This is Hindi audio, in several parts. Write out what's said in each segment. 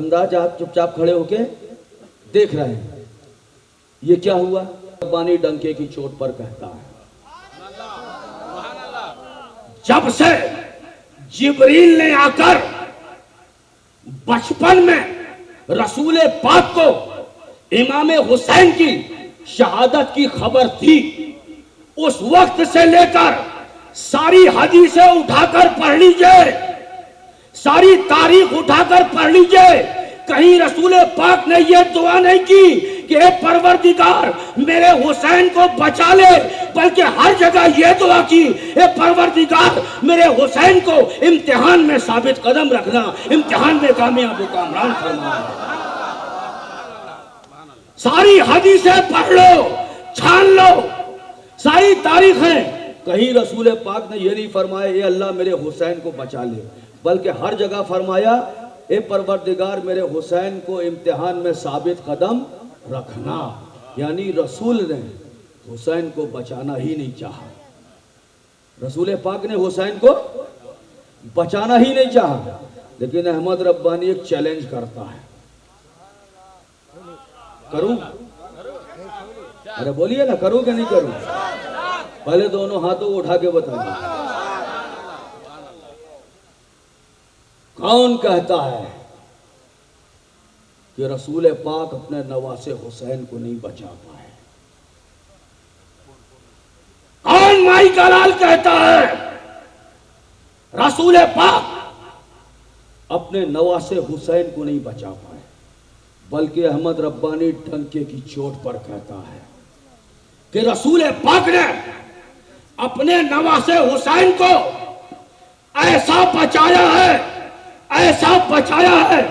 अंदाज आप चुपचाप खड़े होके देख रहे हैं। ये क्या हुआ? रब्बानी डंके की चोट पर कहता है, जब से जिब्रील ने आकर बचपन में रसूल पाक को इमाम हुसैन की शहादत की खबर दी, उस वक्त से लेकर सारी हदीसें उठाकर पढ़ लीजिए, सारी तारीख उठाकर पढ़ लीजिए, कहीं रसूल पाक ने यह दुआ नहीं की कि हे परवरदिगार मेरे हुसैन को बचा ले, बल्कि हर जगह यह दुआ की, हे परवरदिगार मेरे हुसैन को इम्तिहान में साबित कदम रखना, इम्तिहान में कामयाब कामरान फरमाना। सारी हदीसें पढ़ लो, छान लो, सारी तारीखें, कहीं रसूल पाक ने यह नहीं फरमाया ए अल्लाह मेरे हुसैन को बचा ले, बल्कि हर जगह फरमाया ए परवरदिगार मेरे हुसैन को इम्तिहान में साबित कदम रखना। यानी रसूल ने हुसैन को बचाना ही नहीं चाहा, रसूल पाक ने हुसैन को बचाना ही नहीं चाहा। लेकिन अहमद रब्बानी एक चैलेंज करता है, करूं? अरे बोलिए ना, करूं कि नहीं करूं? पहले दोनों हाथों को उठा के बताइए, कौन कहता है कि रसूल पाक अपने नवासे हुसैन को नहीं बचा पाए? कौन माई का लाल कहता है रसूल पाक अपने नवासे हुसैन को नहीं बचा पाए? बल्कि अहमद रब्बानी डंके की चोट पर कहता है कि रसूल पाक ने अपने नवासे हुसैन को ऐसा बचाया है, ऐसा बचाया है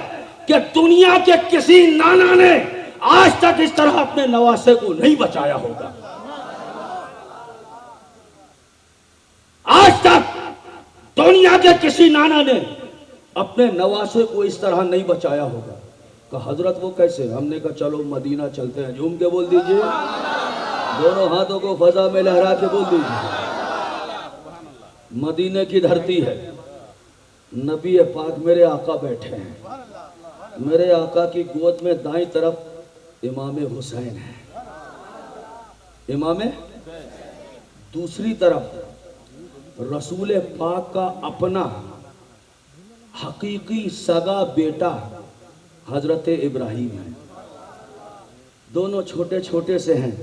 कि दुनिया के किसी नाना ने आज तक इस तरह अपने नवासे को नहीं बचाया होगा। आज तक दुनिया के किसी नाना ने अपने नवासे को इस तरह नहीं बचाया होगा। कहा हजरत वो कैसे? हमने कहा चलो मदीना चलते हैं। झूम के बोल दीजिए, दोनों हाथों को फजा में लहरा के बोल दीजिए, मदीने की धरती है, नबी पाक मेरे आका बैठे हैं, मेरे आका की गोद में दाईं तरफ इमाम हुसैन है, इमाम दूसरी तरफ रसूल पाक का अपना हकीकी सगा बेटा हजरत इब्राहिम है। दोनों छोटे छोटे से हैं।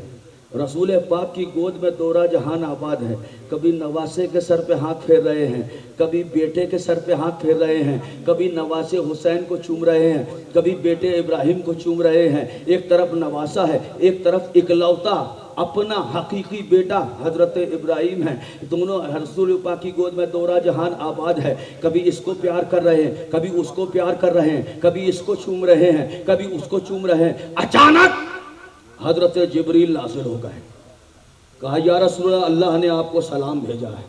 रसूल पाक की गोद में दोरा जहान आबाद है। कभी नवासे के सर पे हाथ फेर रहे हैं, कभी बेटे के सर पे हाथ फेर रहे हैं, कभी नवासे हुसैन को चूम रहे हैं, कभी बेटे इब्राहिम को चूम रहे हैं। एक तरफ नवासा है, एक तरफ इकलौता अपना हकीकी बेटा हजरत इब्राहिम है। दोनों रसूल पाक की गोद में दोरा जहान आबाद है। कभी इसको प्यार कर रहे हैं, कभी उसको प्यार कर रहे हैं, कभी इसको चूम रहे हैं, कभी उसको चूम रहे हैं। अचानक हजरत जिब्रील नाज़िल हो गए। कहा या रसूल अल्लाह, अल्लाह ने आपको सलाम भेजा है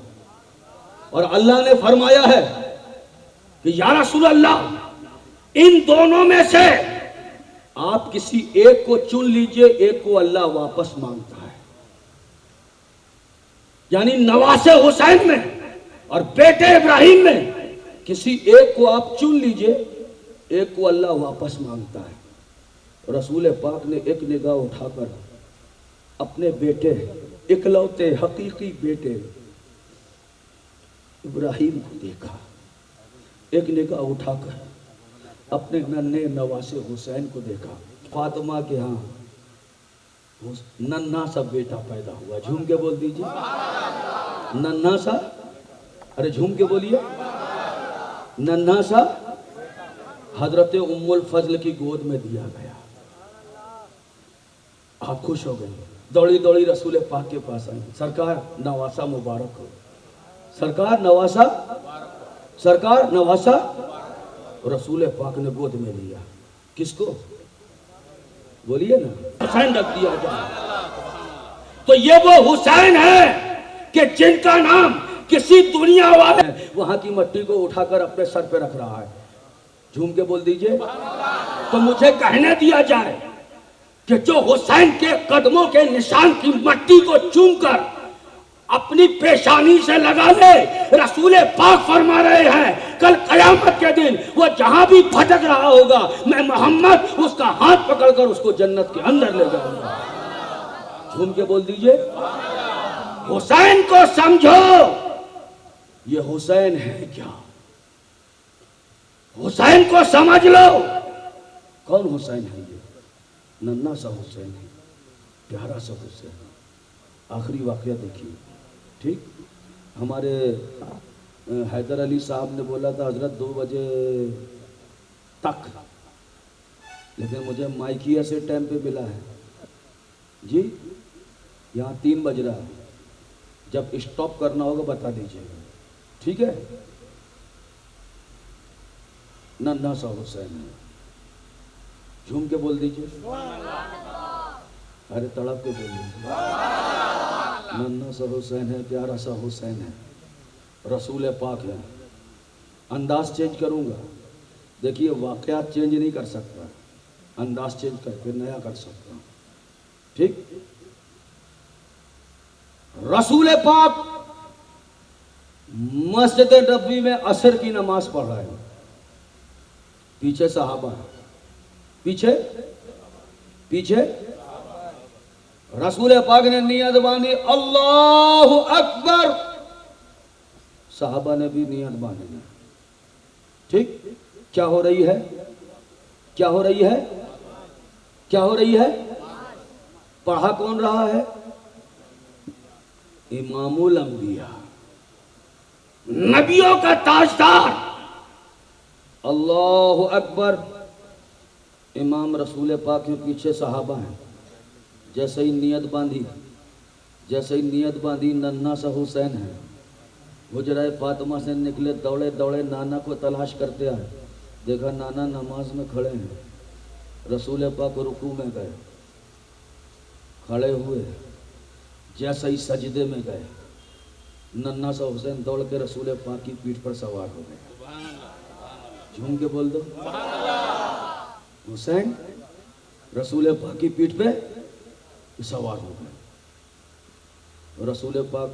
और अल्लाह ने फरमाया है कि या रसूल अल्लाह, इन दोनों में से आप किसी एक को चुन लीजिए, एक को अल्लाह वापस मांगता है। यानी नवासे हुसैन में और बेटे इब्राहिम में किसी एक को आप चुन लीजिए, एक को अल्लाह वापस मांगता है। रसूल पाक ने एक निगाह उठाकर अपने बेटे, इकलौते हकीकी बेटे इब्राहिम को देखा, एक निगाह उठाकर अपने नन्हे नवासे हुसैन को देखा। फातिमा के यहाँ नन्हा सा बेटा पैदा हुआ। झूम के बोल दीजिए, नन्हा सा, अरे झूम के बोलिए, नन्हा सा हजरत उम्मुल फजल की गोद में दिया गया। आप खुश हो गए, दौड़ी दौड़ी रसूल पाक के पास आई। सरकार नवासा मुबारक हो, सरकार नवासा, सरकार नवासा। रसूल पाक ने गोद में लिया। किसको? बोलिए ना, हुसैन रख दिया जाए। तो ये वो हुसैन है कि जिनका नाम किसी दुनिया वाले वहां की मट्टी को उठाकर अपने सर पे रख रहा है। झूम के बोल दीजिए। तो मुझे कहने दिया जाए कि जो हुसैन के कदमों के निशान की मट्टी को चूमकर अपनी पेशानी से लगा ले। रसूल पाक फरमा रहे हैं कल कयामत के दिन वो जहां भी भटक रहा होगा, मैं मोहम्मद उसका हाथ पकड़कर उसको जन्नत के अंदर ले जाऊंगा। झूम के बोल दीजिए, हुसैन को समझो। ये हुसैन है क्या? हुसैन को समझ लो। कौन हुसैन है? ये नन्ना सा हुसैन है, प्यारा सा हुसैन। आखिरी वाकया देखिए, ठीक। हमारे हैदर अली साहब ने बोला था हजरत 2 बजे तक, लेकिन मुझे माइकिया से टाइम पे मिला है जी, यहाँ 3 बज रहा है। जब स्टॉप करना होगा बता दीजिएगा, ठीक है। नन्हा सा हुसैन है, झूम के बोल दीजिए, अरे तड़प के बोल दीजिए। नन्हा सा हुसैन है, प्यारा सा हुसैन है, रसूल पाक है। अंदाज चेंज करूंगा, देखिए वाकयात चेंज नहीं कर सकता, अंदाज चेंज करके नया कर सकता हूं, ठीक। रसूल पाक मस्जिद नबवी में असर की नमाज पढ़ रहे हैं, पीछे सहाबा, पीछे पीछे रसूल पाक ने नियत बांधी, अल्लाहु अकबर, सहाबा ने भी नियत बांधी, ठीक। क्या हो रही है? क्या हो रही है? क्या हो रही है? पढ़ा कौन रहा है? इमामुल अंबिया, नबियों का ताजदार, अल्लाहु अकबर। इमाम रसूल पाक के पीछे सहाबा हैं। जैसे ही नियत बांधी, जैसे ही नियत बांधी, नन्हा सा हुसैन है, हुजरा फातिमा से निकले, दौड़े दौड़े नाना को तलाश करते आए, देखा नाना नमाज में खड़े हैं। रसूल पाक रुकू में गए, खड़े हुए, जैसे ही सजदे में गए, नन्हा सा हुसैन दौड़ के रसूल पाक की पीठ पर सवार हो गए। झूम के बोल दो, हुसैन रसूल पाक की पीठ पे सवार हो गए। रसूल पाक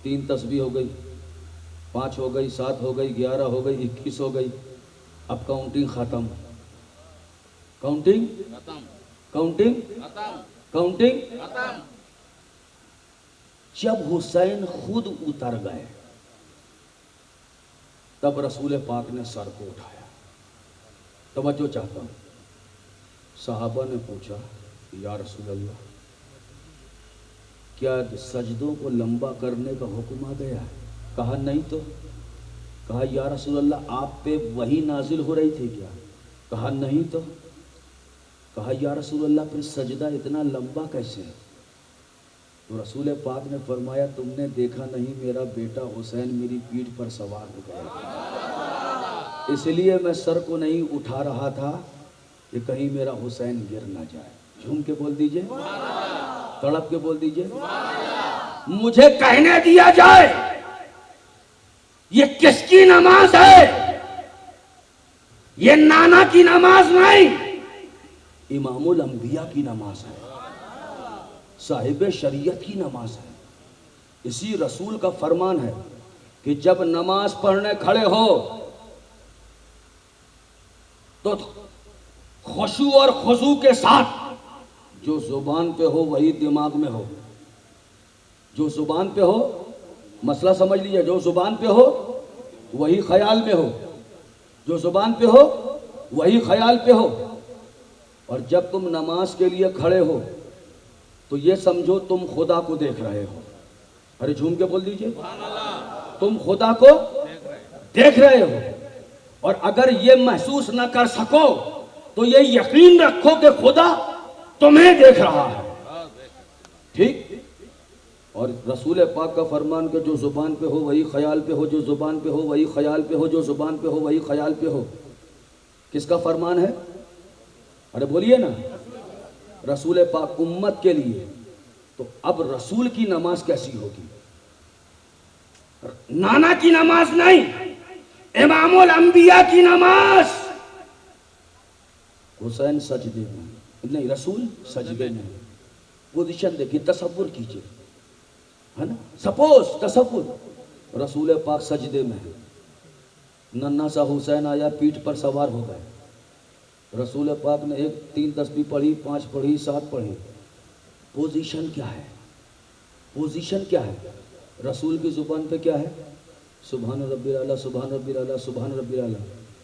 3 तस्बीह हो गई, 5 हो गई, 7 हो गई, 11 हो गई, 21 हो गई। अब काउंटिंग खत्म, काउंटिंग खत्म, काउंटिंग खत्म, काउंटिंग खत्म। जब हुसैन खुद उतर गए, तब रसूल पाक ने सर को उठाया। तवज्जो चाहता हूं, सहाबा ने पूछा, या रसूल अल्लाह, क्या सजदों को लंबा करने का हुक्म आ गया है? कहा नहीं तो। कहा या रसूल अल्लाह, आप पे वही नाजिल हो रही थी क्या? कहा नहीं तो। कहा या रसूल अल्लाह, फिर सजदा इतना लंबा कैसे? तो रसूल पाक ने फरमाया, तुमने देखा नहीं मेरा बेटा हुसैन मेरी पीठ पर सवार हो गया, इसलिए मैं सर को नहीं उठा रहा था कि कहीं मेरा हुसैन गिर ना जाए। झूम के बोल दीजिए, तड़प के बोल दीजिए, मुझे कहने दिया जाए ये किसकी नमाज है? ये नाना की नमाज नहीं, इमामुल अंबिया की नमाज है, साहिब शरीयत की नमाज है। इसी रसूल का फरमान है कि जब नमाज पढ़ने खड़े हो तो खुशू और खुशू के साथ, जो जुबान पे हो वही दिमाग में हो, जो जुबान पे हो, मसला समझ लीजिए, जो जुबान पे हो वही ख्याल में हो, जो जुबान पे हो वही ख्याल पे हो। और जब तुम नमाज के लिए खड़े हो तो ये समझो तुम खुदा को देख रहे हो। अरे झूम के बोल दीजिए, तुम खुदा को देख रहे हो। और अगर ये महसूस ना कर सको तो ये यकीन रखो कि खुदा तुम्हें देख रहा है, ठीक। और रसूल पाक का फरमान कि जो जुबान पे हो वही ख्याल पे हो, जो जुबान पे हो वही ख्याल पे हो, जो जुबान पे हो वही ख्याल पे हो। किसका फरमान है? अरे बोलिए ना, रसूल पाक उम्मत के लिए। तो अब रसूल की नमाज कैसी होगी? नाना की नमाज नहीं, इमामुल अंबिया की नमाज। हुसैन सजदे में नहीं, रसूल सजदे में। पोजीशन देखिए, तसव्वुर कीजिए, है ना, सपोज तसव्वुर रसूल पाक सजदे में है, नन्हा सा हुसैन आया पीठ पर सवार हो गए, रसूल पाक ने 3 तस्बीह पढ़ी, 5 पढ़ी, 7 पढ़ी, पोजीशन क्या है, पोजीशन क्या है, रसूल की जुबान पे क्या है, सुभान रब्बिल आला, सुभान रब्बिल आला, सुभान रब्बिल आला।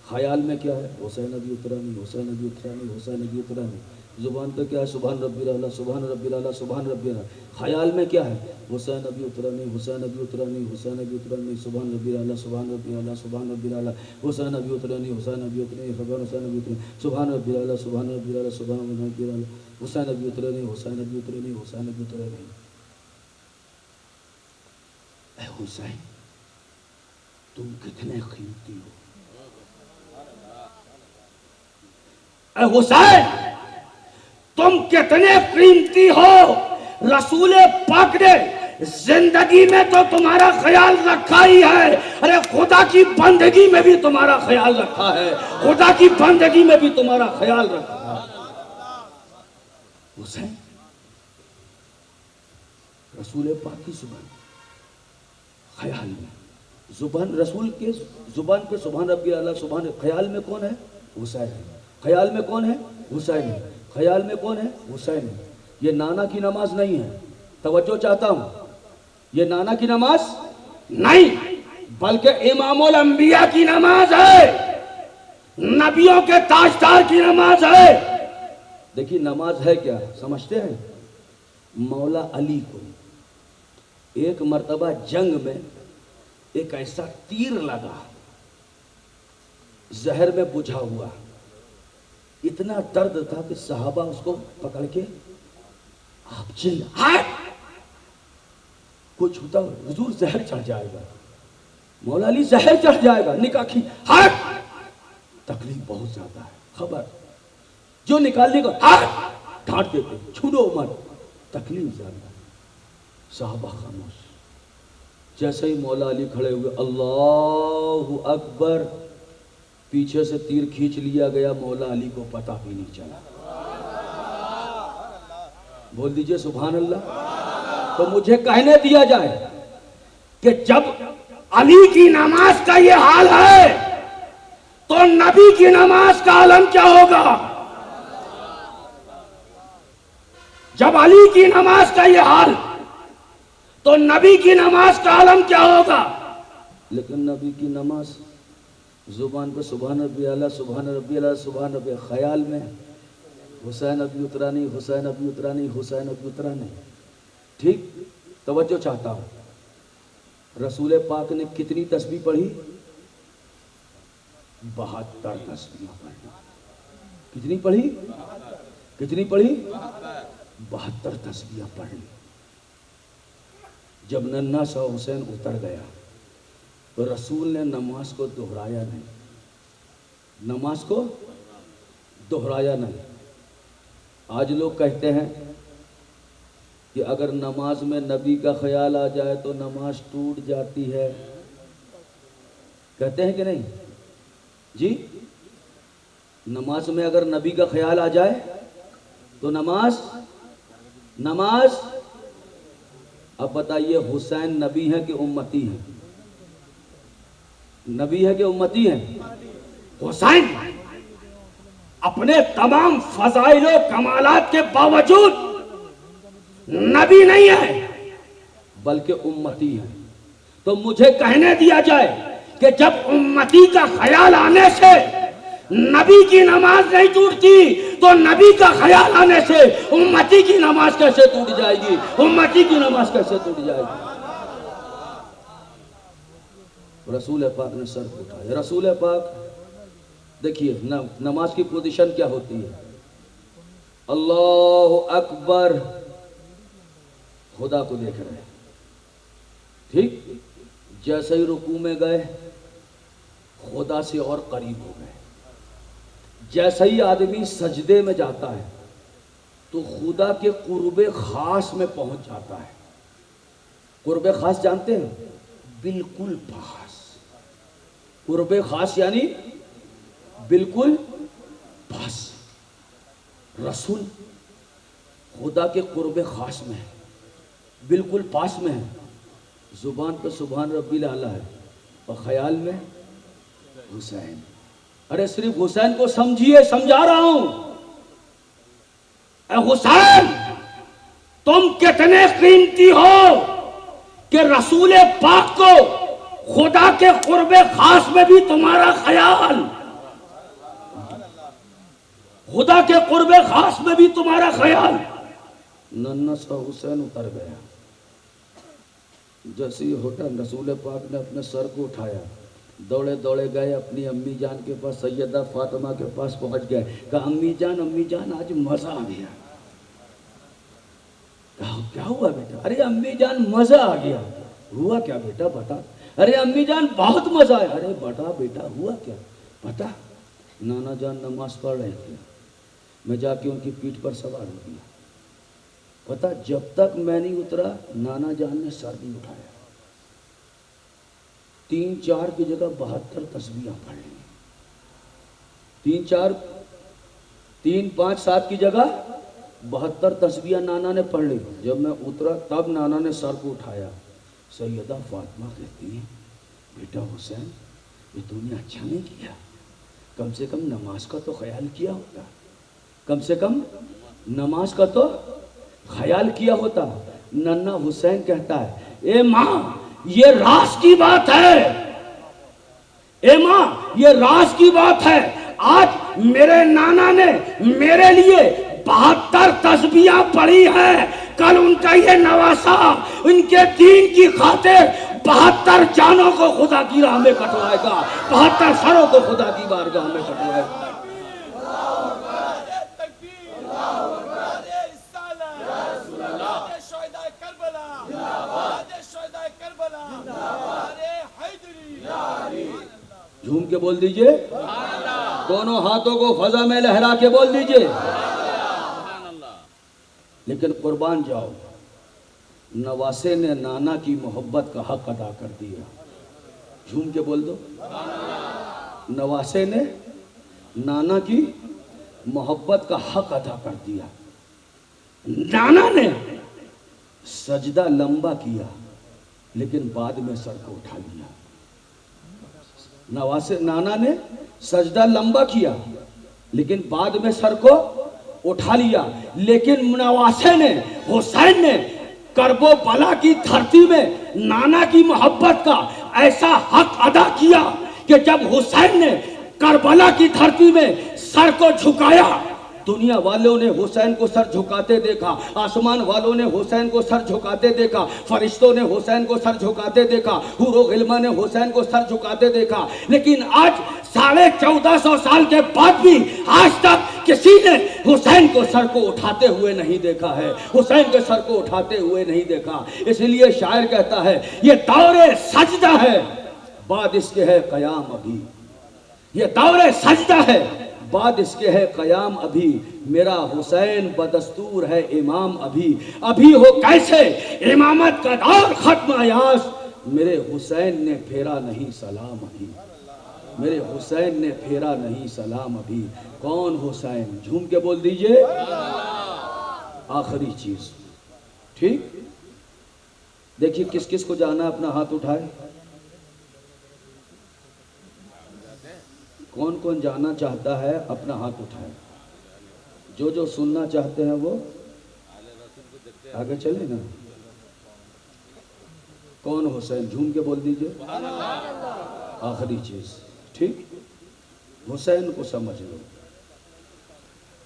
ख्याल में क्या है, हुसैन अभी उतरा नहीं, हुसैन अभी उतरा नहीं, हुसैन अभी उतरा नहीं। जुबान पे क्या है, सुभान रब्बिल आला, सुभान रब्बिल आला, सुभान रब्बिल आला। ख्याल में क्या है, हुसैन अभी उतरा नहीं, हुसैन अभी उतरा नहीं, हुसैन अभी उतरा नहीं, सुभान रब्बिल आला, सुभान रब्बिल आला, सुभान रब्बिल आला, हुसैन अभी उतरा नहीं, हुसैन अभी उतरा नहीं, हुसैन अभी उतरा नहीं, सुभान रब्बिल आला, सुभान रब्बिल आला, सुभान रब्बिल आला, हुसैन अभी उतरा नहीं, हुसैन अभी उतरा नहीं, हुसैन अभी उतरा नहीं। ऐ हुसैन तुम कितने कीमती हो, ऐ हुसैन तुम कितने कीमती हो। रसूल पाक ने जिंदगी में तो तुम्हारा ख्याल रखा ही है, अरे खुदा की बंदगी में भी तुम्हारा ख्याल रखा है, खुदा की बंदगी में भी तुम्हारा ख्याल रखा है। हुसैन रसूल पाक की जुबान, ख्याल में जुबान, रसूल के जुबान पे सुभान रब्बिल आला, सुभान, ख्याल में कौन है, हुसैन है। ख्याल में कौन है, हुसैन है। ख्याल में कौन है, हुसैन है। ये नाना की नमाज नहीं है, तवज्जो चाहता हूं, ये नाना की नमाज नहीं, बल्कि इमामुल अंबिया की नमाज है, नबियों के ताजदार की नमाज है। देखिए नमाज है क्या, समझते हैं, मौला अली को एक मर्तबा जंग में एक ऐसा तीर लगा, जहर में बुझा हुआ, इतना दर्द था कि सहाबा उसको पकड़ के आप चिल्लाए, कोई छूता हुजूर जहर चढ़ जाएगा, मौला अली जहर चढ़ जाएगा, निकाह की हट, तकलीफ बहुत ज्यादा है, खबर जो निकालने को हट ढांट देते, छूडो मत, तकलीफ ज्यादा। साहबा खामोश। जैसे ही मौला अली खड़े हुए, अल्लाहु अकबर, पीछे से तीर खींच लिया गया, मौला अली को पता भी नहीं चला। बोल दीजिए सुभान अल्लाह। तो मुझे कहने दिया जाए कि जब अली की नमाज का ये हाल है तो नबी की नमाज का आलम क्या होगा। जब अली की नमाज का ये हाल तो नबी की नमाज का आलम क्या होगा। लेकिन नबी की नमाज जुबान पर सुभान रब्बी आला, सुभान रब्बी आला, सुभान रब्बी, ख्याल में हुसैन अभी उतरा नहीं, हुसैन अभी उतरा नहीं, हुसैन अभी उतरा नहीं। ठीक, तवज्जो चाहता हूं, रसूल पाक ने कितनी तस्बीह पढ़ी, 72 तस्बीह पढ़ी। कितनी पढ़ी, कितनी पढ़ी, 72 तस्बीह पढ़ी। जब नन्हा सा हुसैन उतर गया तो रसूल ने नमाज को दोहराया नहीं, नमाज को दोहराया नहीं। आज लोग कहते हैं कि अगर नमाज में नबी का ख्याल आ जाए तो नमाज टूट जाती है, कहते हैं कि नहीं जी। नमाज में अगर नबी का ख्याल आ जाए तो नमाज, अब बताइए हुसैन नबी है कि उम्मती है, नबी है कि उम्मती है। हुसैन अपने तमाम फजाइलो कमालात के बावजूद नबी नहीं है बल्कि उम्मती है। तो मुझे कहने दिया जाए कि जब उम्मती का ख्याल आने से नबी की नमाज नहीं टूटती तो नबी का ख्याल आने से उम्मती की नमाज कैसे टूट जाएगी, उम्मती की नमाज कैसे टूट जाएगी। रसूल पाक ने सर उठाया। रसूल पाक देखिए नमाज की पोजीशन क्या होती है, अल्लाहु अकबर, खुदा को देख रहे हैं। ठीक, जैसे ही रुकू में गए खुदा से और करीब हो गए। जैसे ही आदमी सजदे में जाता है तो खुदा के कुर्बे खास में पहुंच जाता है। कुर्बे खास जानते हैं, बिल्कुल पास। कुर्बे खास यानी बिल्कुल पास। रसूल खुदा के कुर्बे खास में है। बिल्कुल पास में है, जुबान पे सुभान रब्बिल आला है और ख्याल में हुसैन। अरे सिर्फ हुसैन को समझिए, समझा रहा हूं। ए हुसैन, तुम कितने कीमती हो कि रसूल पाक को खुदा के कुर्बे खास में भी तुम्हारा ख्याल, खुदा के कुर्बे खास में भी तुम्हारा ख्याल। नन्ना सा हुसैन उतर गया। जैसे ही होटल रसूल पाक ने अपने सर को उठाया, दौड़े दौड़े गए अपनी अम्मी जान के पास, सैयदा फातिमा के पास पहुंच गए। कहा अम्मी जान आज मजा आ गया। कहा क्या हुआ बेटा? अरे अम्मी जान मजा आ गया। हुआ क्या बेटा बता? अरे अम्मी जान बहुत मजा आया। अरे बता बेटा हुआ क्या? पता, नाना जान नमाज पढ़ रहे थे, मैं जाके उनकी पीठ पर सवार हो गया। पता, जब तक मैं नहीं उतरा नाना जान ने सर नहीं उठाया। 3-4 की जगह 72 तस्बीहां पढ़ ली। 3-5-7 की जगह 72 तस्बीहां नाना ने पढ़ ली। जब मैं उतरा तब नाना ने सर को उठाया। सैयदा फातिमा कहती है बेटा हुसैन, ये तूने अच्छा नहीं किया, कम से कम नमाज का तो ख्याल किया होता, कम से कम नमाज का तो ख्याल किया होता। नन्ना हुसैन कहता है ए माँ ये राज की बात है, ए माँ ये राज की बात है। आज मेरे नाना ने मेरे लिए 72 तस्बीहां पढ़ी है। कल उनका ये नवासा उनके दीन की खातिर 72 जानों को खुदा की राह में कटवाएगा, 72 सरों को खुदा की बारगाह में कटवाएगा। झूम के बोल दीजिए, दोनों हाथों को फजा में लहरा के बोल दीजिए। लेकिन कुर्बान जाओ, नवासे ने नाना की मोहब्बत का हक अदा कर दिया। झूम के बोल दो, नवासे ने नाना की मोहब्बत का हक अदा कर दिया। नाना ने सजदा लंबा किया लेकिन बाद में सर को उठा लिया। नाना ने सजदा लंबा किया लेकिन बाद में सर को उठा लिया। लेकिन नवासे ने, हुसैन ने करबो बला की धरती में नाना की मोहब्बत का ऐसा हक अदा किया कि जब हुसैन ने करबला की धरती में सर को झुकाया, दुनिया वालों ने हुसैन को सर झुकाते देखा, आसमान वालों ने हुसैन को सर झुकाते देखा, फरिश्तों ने हुसैन को सर झुकाते देखा, हुरो गिल्मा ने हुसैन को सर झुकाते देखा। लेकिन आज 1450 साल के बाद भी आज तक किसी ने हुसैन को सर को उठाते हुए नहीं देखा है, हुसैन के सर को उठाते हुए नहीं देखा। इसलिए शायर कहता है ये दौरे सजदा है बाद इसके है कयाम अभी, ये दौरे सजदा है बाद इसके है कयाम अभी। मेरा हुसैन बदस्तूर है इमाम अभी, अभी हो कैसे इमामत का दौर खत्म अयास, मेरे हुसैन ने फेरा नहीं सलाम अभी, मेरे हुसैन ने फेरा नहीं सलाम अभी। कौन हुसैन? झूम के बोल दीजिए। आखिरी चीज, ठीक, देखिए किस किस को जाना है, अपना हाथ उठाए। कौन कौन जाना चाहता है अपना हाथ उठाए। जो जो सुनना चाहते हैं वो आगे चले ना। कौन हुसैन? झूम के बोल दीजिए। आखिरी चीज, ठीक, हुसैन को समझ लो,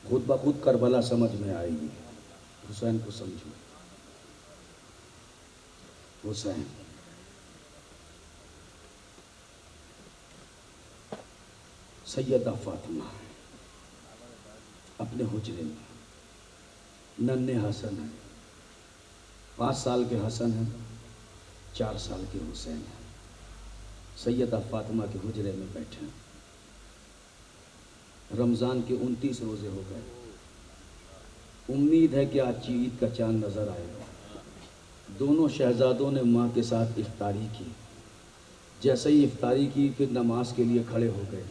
खुद ब खुद करबला समझ में आएगी। हुसैन को समझो। हुसैन सैयदा फातिमा अपने हुजरे में, नन्हे हसन है, 5 साल के हसन हैं, 4 साल के हुसैन हैं, सैयदा फातिमा के हुजरे में बैठे हैं। रमज़ान के 29 रोज़े हो गए। उम्मीद है कि आज ईद का चांद नज़र आएगा। दोनों शहजादों ने माँ के साथ इफ्तारी की। जैसे ही इफ्तारी की फिर नमाज के लिए खड़े हो गए।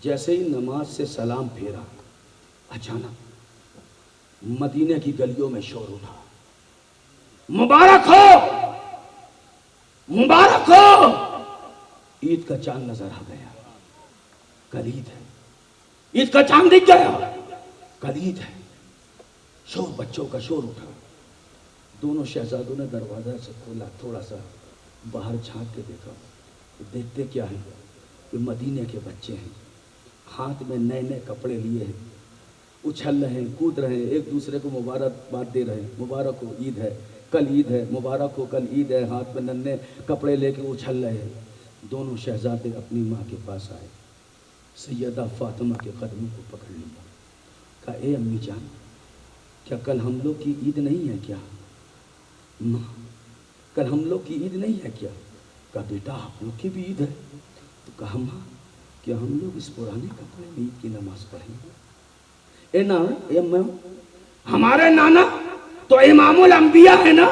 जैसे ही नमाज से सलाम फेरा, अचानक मदीने की गलियों में शोर उठा, मुबारक हो, मुबारक हो। ईद का चांद नजर आ गया, कल ईद है। ईद का चांद दिख गया, कल ईद है। शोर, बच्चों का शोर उठा। दोनों शहजादों ने दरवाजा से खोला, थोड़ा सा बाहर झांक के देखा। देखते क्या है कि मदीने के बच्चे हैं, हाथ में नए नए कपड़े लिए हैं, उछल रहे हैं, कूद रहे हैं, एक दूसरे को मुबारकबाद दे रहे हैं। मुबारक हो, ईद है, कल ईद है, मुबारक हो, कल ईद है। हाथ में नन्हे कपड़े लेके उछल रहे हैं। दोनों शहजादे अपनी माँ के पास आए, सैयदा फातिमा के कदमों को पकड़ लिया। कहा, ए अम्मी जान, क्या कल हम लोग की ईद नहीं है क्या? माँ, कल हम लोग की ईद नहीं है क्या? कहा, बेटा आप लोग की भी ईद है। तो कहा, माँ क्या हम लोग इस पुराने कपड़े में ईद की नमाज पढ़ेंगे? ए ना, ए अम्मा, हमारे नाना तो इमामुल अंबिया है ना,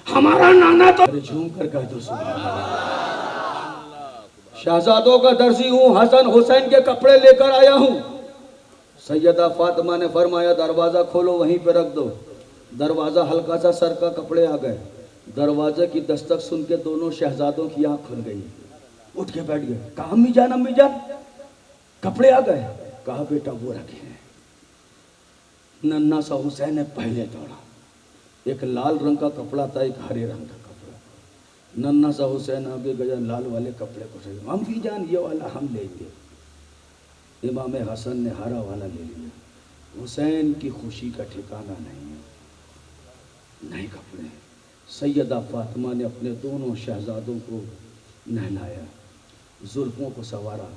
हमारा नाना तो। अरे झूम कर कह दो सुभान अल्लाह। शहजादों का दर्जी हूँ, हसन हुसैन के कपड़े लेकर आया हूँ। सैयदा फातिमा ने फरमाया, दरवाजा खोलो, वहीं पे रख दो। दरवाजा हल्का सा सर का, कपड़े आ गए। दरवाजे की दस्तक सुन के दोनों शहजादों की आंख खुल गई, उठ के बैठ गए। कहा, अम्मी जान कपड़े आ गए। कहा, बेटा वो रखे हैं। नन्ना सा हुसैन ने पहले दौड़ा। एक लाल रंग का कपड़ा था, एक हरे रंग का कपड़ा। नन्ना सा हुसैन आगे गया, लाल वाले कपड़े को उठाया। अम्मी जान ये वाला हम लेंगे। इमाम हसन ने हरा वाला ले लिया। हुसैन की खुशी का ठिकाना नहीं है, नए कपड़े। सैयदा फातिमा ने अपने दोनों शहजादों को नहलाया, जुल्फों को संवारा,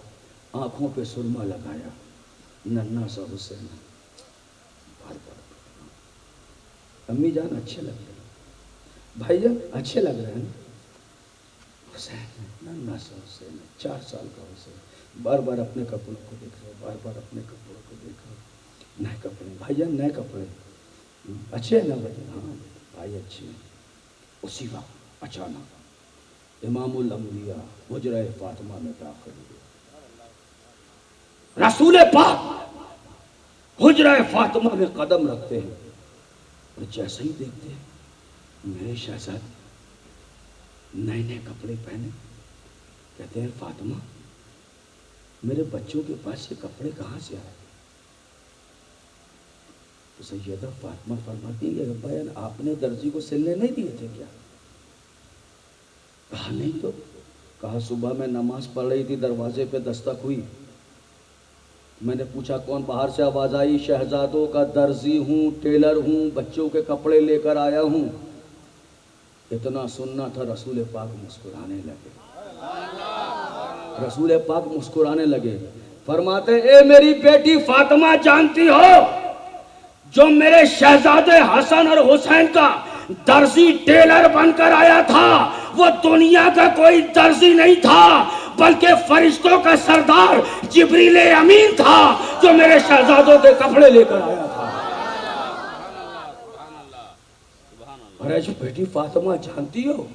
आंखों पे सुरमा लगाया। नन्ना सा हुसैन बार बार, अम्मी जान अच्छे लग रहे हैं, भाईजान अच्छे लग रहे हैं। हुसैन, नन्ना सा हुसैन, 4 साल का हुसैन बार बार अपने कपड़ों को देख रहे, बार बार अपने कपड़ों को देख रहे। नए कपड़े भाईजान, नए कपड़े अच्छे हैं ना भाई? हाँ भाई अच्छे हैं। उसी वक्त अचानक इमामुल अंबिया हुजरा फातिमा में दाखिल हुए। रसूल पाक हुजरा फातिमा में कदम रखते हैं और जैसे ही देखते हैं मेरे शहजादे नए नए कपड़े पहने। कहते हैं, फातिमा मेरे बच्चों के पास ये कपड़े कहाँ से आए? तो सैयदा फातिमा फरमाती है, बयान आपने दर्जी को सिलने नहीं दिए थे क्या? कहा, नहीं तो। कहा, सुबह में नमाज पढ़ रही थी, दरवाजे पे दस्तक हुई, मैंने पूछा कौन? बाहर से आवाज आई, शहजादों का दर्जी हूँ, टेलर हूँ, बच्चों के कपड़े लेकर आया हूँ। इतना सुनना था, रसूल पाक मुस्कुराने लगे। रसूल पाक मुस्कुराने लगे, फरमाते, ए मेरी बेटी फातिमा, जानती हो जो मेरे शहजादे हसन और हुसैन का दर्जी टेलर बनकर आया था, वो दुनिया का कोई दर्जी नहीं था, बल्कि फरिश्तों का सरदार जिब्रील अमीन था, जो मेरे शहजादों के कपड़े लेकर आया था। अरे जो बेटी फातिमा, जानती हो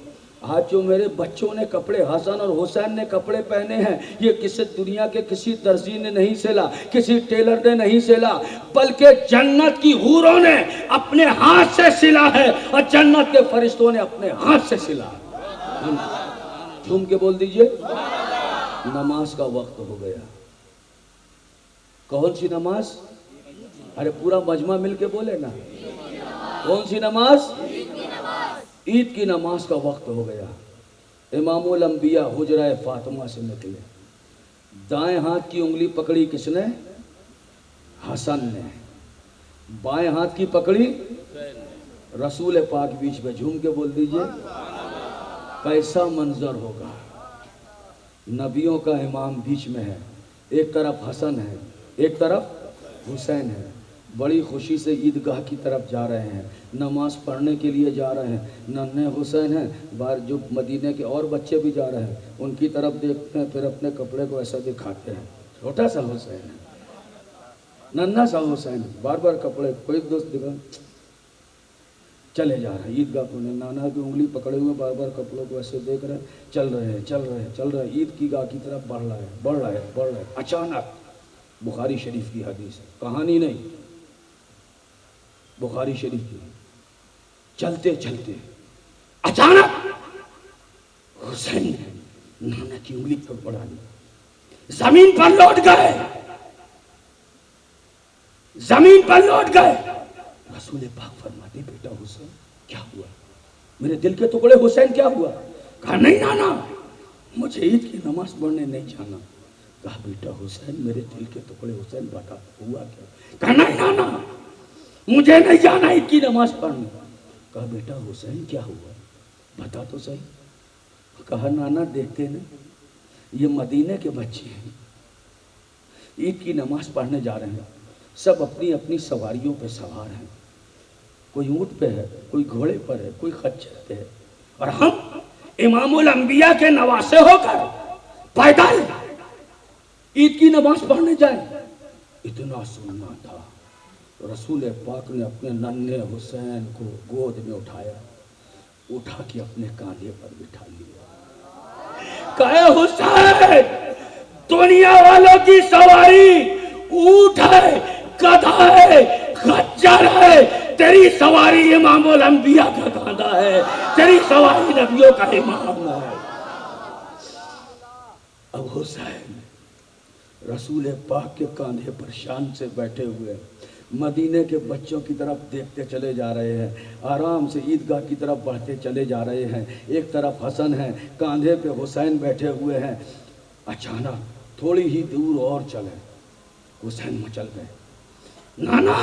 आज जो मेरे बच्चों ने कपड़े, हसन और हुसैन ने कपड़े पहने हैं, ये किसी दुनिया के किसी दर्जी ने नहीं सिला, किसी टेलर ने नहीं सिला, बल्कि जन्नत की हूरों ने अपने हाथ से सिला है और जन्नत के फरिश्तों ने अपने हाथ से सिला। झूम के बोल दीजिए, नमाज का वक्त हो गया। कौन सी नमाज? अरे पूरा मजमा मिलके बोले ना, कौन सी नमाज? ईद की नमाज का वक्त हो गया। इमामुल अंबिया हुजरा फातिमा से निकले। दाएं हाथ की उंगली पकड़ी किसने? हसन ने। बाएं हाथ की पकड़ी रसूल पाक बीच में। झूम के बोल दीजिए, कैसा मंजर होगा। नबियों का इमाम बीच में है, एक तरफ हसन है, एक तरफ हुसैन है। बड़ी खुशी से ईदगाह की तरफ जा रहे हैं, नमाज पढ़ने के लिए जा रहे हैं। नन्हे हुसैन हैं, बाहर जो मदीने के और बच्चे भी जा रहे हैं, उनकी तरफ देखते हैं, फिर अपने कपड़े को ऐसा दिखाते हैं। छोटा सा हुसैन है, नन्हा सा हुसैन, बार बार कपड़े, कोई दोस्त दिखा, चले जा रहे हैं ईदगाह को। नाना की उंगली पकड़े हुए बार बार कपड़ों को ऐसे देख रहे हैं, चल रहे हैं, ईद की गाह की तरफ बढ़ रहा है। अचानक बुखारी शरीफ की हदीस है, कहानी नहीं, बुखारी शरीफ की। चलते चलते अचानक हुसैन ने नाना की उंगली पर पड़ा ली, जमीन पर लौट गए, जमीन पर लौट गए। रसूल पाक फरमाते बेटा हुसैन क्या हुआ, मेरे दिल के टुकड़े हुसैन क्या हुआ? कहा नहीं नाना, मुझे ईद की नमाज पढ़ने नहीं जाना। कहा बेटा हुसैन मेरे दिल के टुकड़े हुसैन बता हुआ क्या? कहा नहीं नाना, मुझे नहीं जाना ईद की नमाज पढ़ने। कहा बेटा हुसैन क्या हुआ, बता तो सही। कहा नाना देखते ना, ये मदीने के बच्चे हैं, ईद की नमाज पढ़ने जा रहे हैं, सब अपनी अपनी सवारियों पे सवार हैं, कोई ऊँट पे है, कोई घोड़े पर है, कोई खच्चर पे है, और हम इमामुल अंबिया के नवासे होकर पैदल ईद की नमाज पढ़ने जाए। इतना सुनना था, रसूल पाक ने अपने नन्हे हुसैन को गोद में उठाया, उठा के अपने कांधे पर बिठा लिया। कहे हुसैन दुनिया वालों की सवारी ऊंट है, गधा है, खच्चर है, तेरी सवारी इमामुल अंबिया का कांधा है, तेरी सवारी नबियों का इमाम है। अब हुसैन रसूल पाक के कांधे पर शान से बैठे हुए मदीने के बच्चों की तरफ देखते चले जा रहे हैं, आराम से ईदगाह की तरफ बढ़ते चले जा रहे हैं। एक तरफ हसन है, कांधे पे हुसैन बैठे हुए हैं। अचानक थोड़ी ही दूर और चले, हुसैन मचल गए, नाना